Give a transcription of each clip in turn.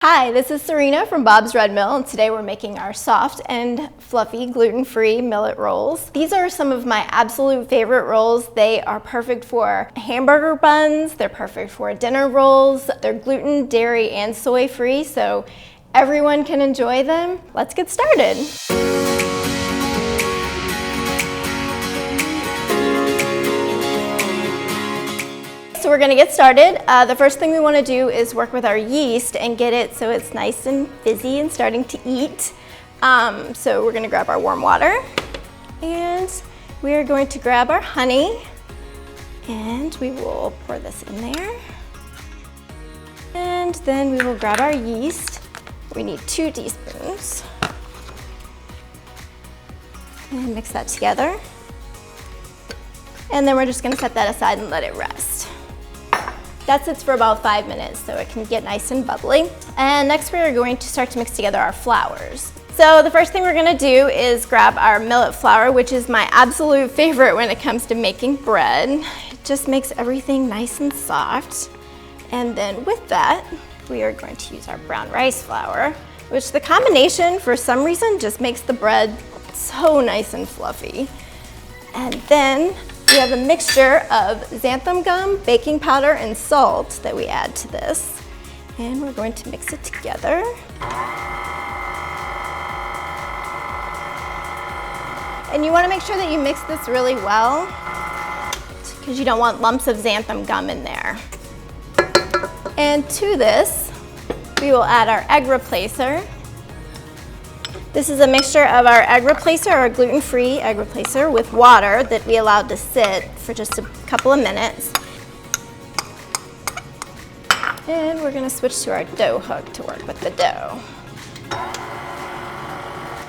Hi, this is Sarena from Bob's Red Mill, and today we're making our soft and fluffy gluten-free millet rolls. These are some of my absolute favorite rolls. They are perfect for hamburger buns, they're perfect for dinner rolls, they're gluten, dairy, and soy-free, so everyone can enjoy them. Let's get started. So we're gonna get started. The first thing we wanna do is work with our yeast and get it so it's nice and fizzy and starting to eat. So we're gonna grab our warm water and we are going to grab our honey and we will pour this in there. And then we will grab our yeast. We need 2 teaspoons. And mix that together. And then we're just gonna set that aside and let it rest. That sits for about 5 minutes so it can get nice and bubbly. And next we're going to start to mix together our flours. So the first thing we're gonna do is grab our millet flour, which is my absolute favorite when it comes to making bread. It just makes everything nice and soft. And then with that, we are going to use our brown rice flour, which the combination for some reason just makes the bread so nice and fluffy. And then we have a mixture of xanthan gum, baking powder, and salt that we add to this. And we're going to mix it together. And you want to make sure that you mix this really well because you don't want lumps of xanthan gum in there. And to this, we will add our egg replacer. This is a mixture of our egg replacer, our gluten-free egg replacer, with water that we allowed to sit for just a couple of minutes. And we're gonna switch to our dough hook to work with the dough.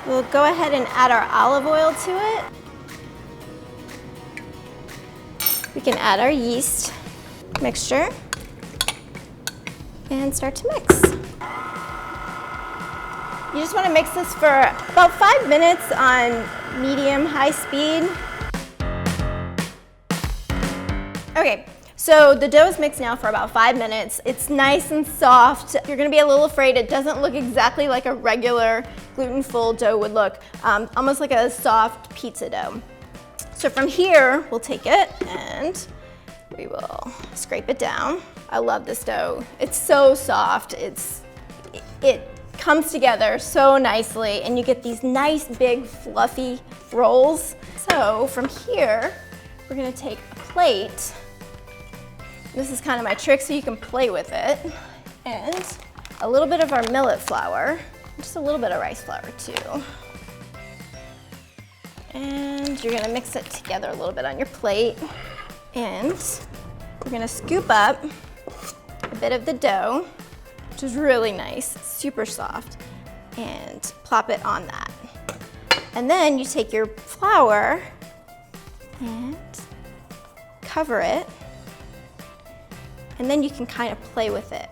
We'll go ahead and add our olive oil to it. We can add our yeast mixture and start to mix. You just want to mix this for about 5 minutes on medium-high speed. Okay, so the dough is mixed now for about 5 minutes. It's nice and soft. You're going to be a little afraid it doesn't look exactly like a regular gluten-full dough would look, almost like a soft pizza dough. So from here, we'll take it and we will scrape it down. I love this dough. It's so soft. It comes together so nicely and you get these nice big fluffy rolls. So from here, we're gonna take a plate. This is kind of my trick so you can play with it. And a little bit of our millet flour, just a little bit of rice flour too. And you're gonna mix it together a little bit on your plate. And we're gonna scoop up a bit of the dough, which is really nice, super soft, and plop it on that. And then you take your flour and cover it, and then you can kind of play with it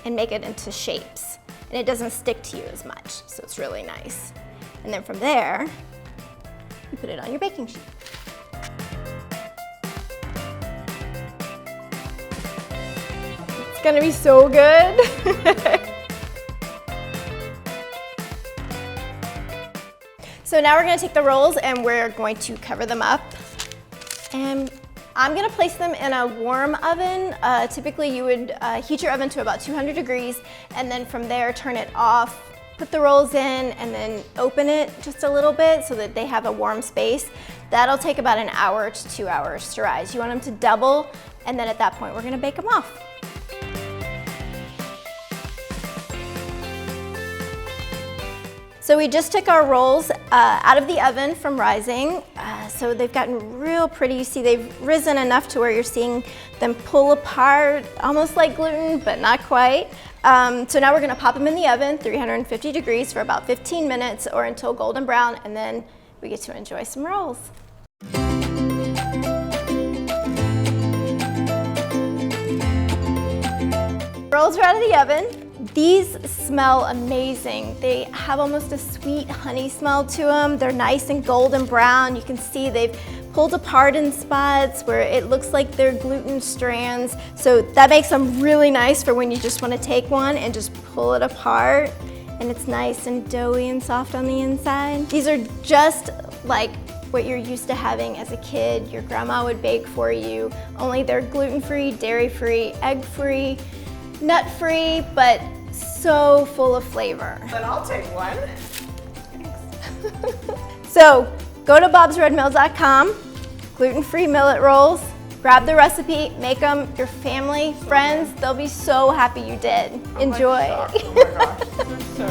and make it into shapes, and it doesn't stick to you as much, so it's really nice. And then from there, you put it on your baking sheet. It's gonna be so good. So now we're gonna take the rolls and we're going to cover them up. And I'm gonna place them in a warm oven. Typically you would heat your oven to about 200 degrees and then from there turn it off, put the rolls in and then open it just a little bit so that they have a warm space. That'll take about 1 hour to 2 hours to rise. You want them to double and then at that point we're gonna bake them off. So we just took our rolls out of the oven from rising. So they've gotten real pretty. You see they've risen enough to where you're seeing them pull apart, almost like gluten, but not quite. So now we're gonna pop them in the oven, 350 degrees for about 15 minutes or until golden brown, and then we get to enjoy some rolls. Rolls are out of the oven. These smell amazing. They have almost a sweet honey smell to them. They're nice and golden brown. You can see they've pulled apart in spots where it looks like they're gluten strands. So that makes them really nice for when you just want to take one and just pull it apart. And it's nice and doughy and soft on the inside. These are just like what you're used to having as a kid. Your grandma would bake for you, only they're gluten-free, dairy-free, egg-free, nut-free, but so full of flavor. But I'll take one. So go to bobsredmills.com, gluten-free millet rolls, grab the recipe, make them, your family, friends, they'll be so happy you did. Enjoy. Oh my gosh, this is so